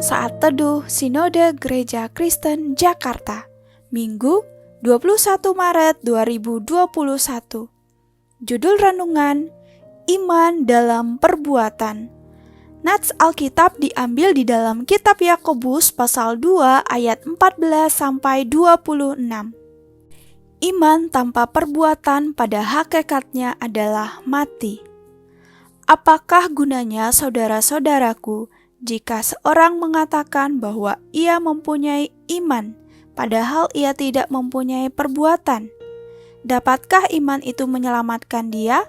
Renungan Saat Teduh Sinode Gereja Kristen Jakarta, Minggu 21 Maret 2021. Judul renungan, Iman dalam Perbuatan. Nats Alkitab diambil di dalam kitab Yakobus pasal 2 ayat 14-26. Iman tanpa perbuatan pada hakikatnya adalah mati. Apakah gunanya saudara-saudaraku jika seorang mengatakan bahwa ia mempunyai iman, padahal ia tidak mempunyai perbuatan? Dapatkah iman itu menyelamatkan dia?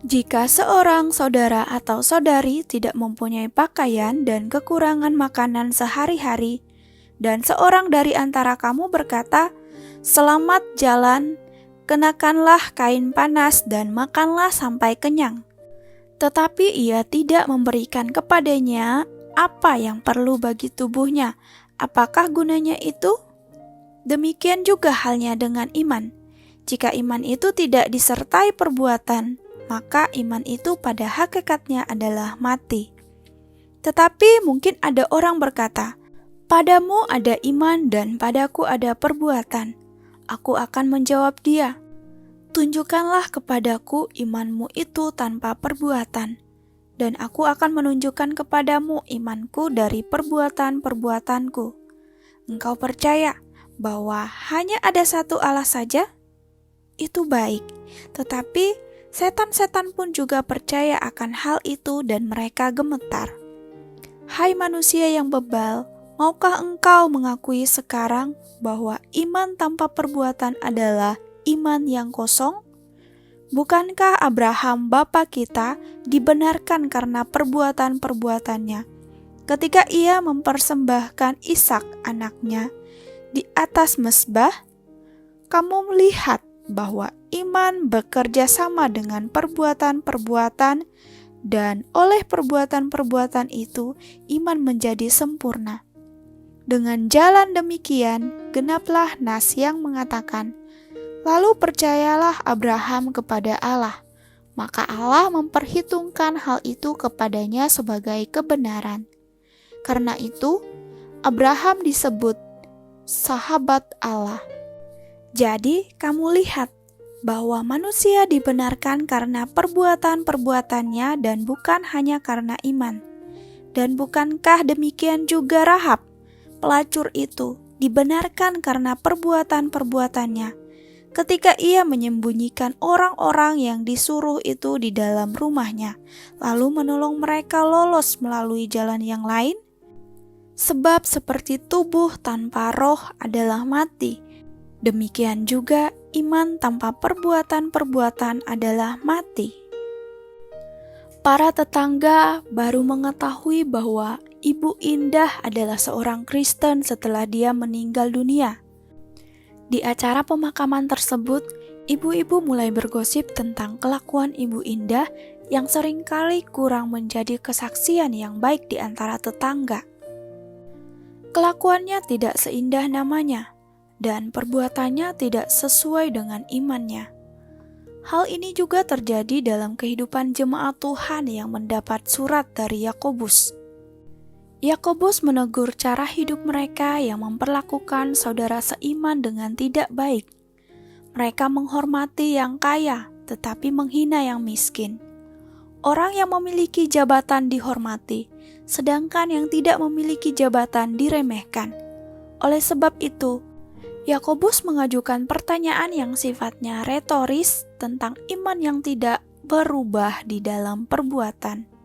Jika seorang saudara atau saudari tidak mempunyai pakaian dan kekurangan makanan sehari-hari, dan seorang dari antara kamu berkata, "Selamat jalan, kenakanlah kain panas dan makanlah sampai kenyang," tetapi ia tidak memberikan kepadanya apa yang perlu bagi tubuhnya, apakah gunanya itu? Demikian juga halnya dengan iman. Jika iman itu tidak disertai perbuatan, maka iman itu pada hakikatnya adalah mati. Tetapi mungkin ada orang berkata, "Padamu ada iman dan padaku ada perbuatan." Aku akan menjawab dia, "Tunjukkanlah kepadaku imanmu itu tanpa perbuatan, dan aku akan menunjukkan kepadamu imanku dari perbuatan-perbuatanku. Engkau percaya bahwa hanya ada satu Allah saja? Itu baik, tetapi setan-setan pun juga percaya akan hal itu dan mereka gemetar. Hai manusia yang bebal, maukah engkau mengakui sekarang bahwa iman tanpa perbuatan adalah iman yang kosong? Bukankah Abraham bapa kita dibenarkan karena perbuatan-perbuatannya ketika ia mempersembahkan Ishak anaknya di atas mezbah? Kamu melihat bahwa iman bekerja sama dengan perbuatan-perbuatan, dan oleh perbuatan-perbuatan itu iman menjadi sempurna. Dengan jalan demikian genaplah nas yang mengatakan, "Lalu percayalah Abraham kepada Allah, maka Allah memperhitungkan hal itu kepadanya sebagai kebenaran." Karena itu, Abraham disebut sahabat Allah. Jadi, kamu lihat bahwa manusia dibenarkan karena perbuatan-perbuatannya dan bukan hanya karena iman. Dan bukankah demikian juga Rahab, pelacur itu, dibenarkan karena perbuatan-perbuatannya ketika ia menyembunyikan orang-orang yang disuruh itu di dalam rumahnya, lalu menolong mereka lolos melalui jalan yang lain? Sebab seperti tubuh tanpa roh adalah mati, demikian juga iman tanpa perbuatan-perbuatan adalah mati. Para tetangga baru mengetahui bahwa Ibu Indah adalah seorang Kristen setelah dia meninggal dunia. Di acara pemakaman tersebut, ibu-ibu mulai bergosip tentang kelakuan Ibu Indah yang seringkali kurang menjadi kesaksian yang baik di antara tetangga. Kelakuannya tidak seindah namanya, dan perbuatannya tidak sesuai dengan imannya. Hal ini juga terjadi dalam kehidupan jemaat Tuhan yang mendapat surat dari Yakobus. Yakobus menegur cara hidup mereka yang memperlakukan saudara seiman dengan tidak baik. Mereka menghormati yang kaya, tetapi menghina yang miskin. Orang yang memiliki jabatan dihormati, sedangkan yang tidak memiliki jabatan diremehkan. Oleh sebab itu, Yakobus mengajukan pertanyaan yang sifatnya retoris tentang iman yang tidak berubah di dalam perbuatan.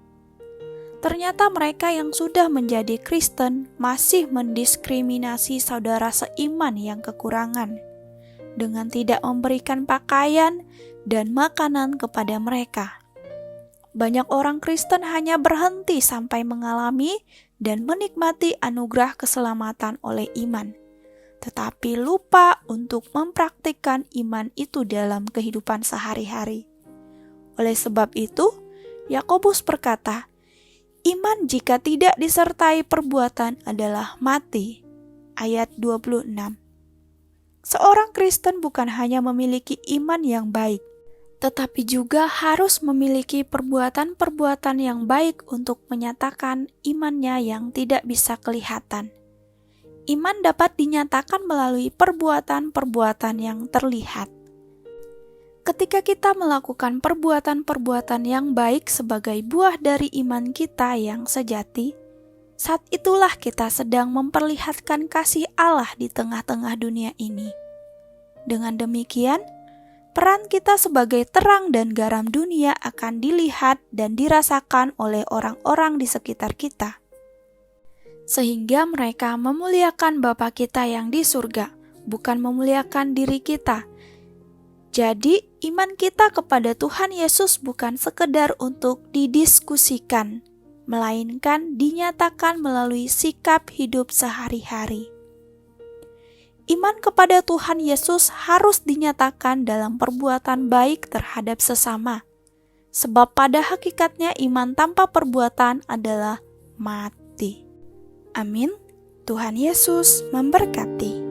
Ternyata mereka yang sudah menjadi Kristen masih mendiskriminasi saudara seiman yang kekurangan dengan tidak memberikan pakaian dan makanan kepada mereka. Banyak orang Kristen hanya berhenti sampai mengalami dan menikmati anugerah keselamatan oleh iman, tetapi lupa untuk mempraktikkan iman itu dalam kehidupan sehari-hari. Oleh sebab itu, Yakobus berkata, iman jika tidak disertai perbuatan adalah mati. Ayat 26. Seorang Kristen bukan hanya memiliki iman yang baik, tetapi juga harus memiliki perbuatan-perbuatan yang baik untuk menyatakan imannya yang tidak bisa kelihatan. Iman dapat dinyatakan melalui perbuatan-perbuatan yang terlihat. Ketika kita melakukan perbuatan-perbuatan yang baik sebagai buah dari iman kita yang sejati, saat itulah kita sedang memperlihatkan kasih Allah di tengah-tengah dunia ini. Dengan demikian, peran kita sebagai terang dan garam dunia akan dilihat dan dirasakan oleh orang-orang di sekitar kita, sehingga mereka memuliakan Bapa kita yang di surga, bukan memuliakan diri kita. Jadi, iman kita kepada Tuhan Yesus bukan sekedar untuk didiskusikan, melainkan dinyatakan melalui sikap hidup sehari-hari. Iman kepada Tuhan Yesus harus dinyatakan dalam perbuatan baik terhadap sesama, sebab pada hakikatnya iman tanpa perbuatan adalah mati. Amin. Tuhan Yesus memberkati.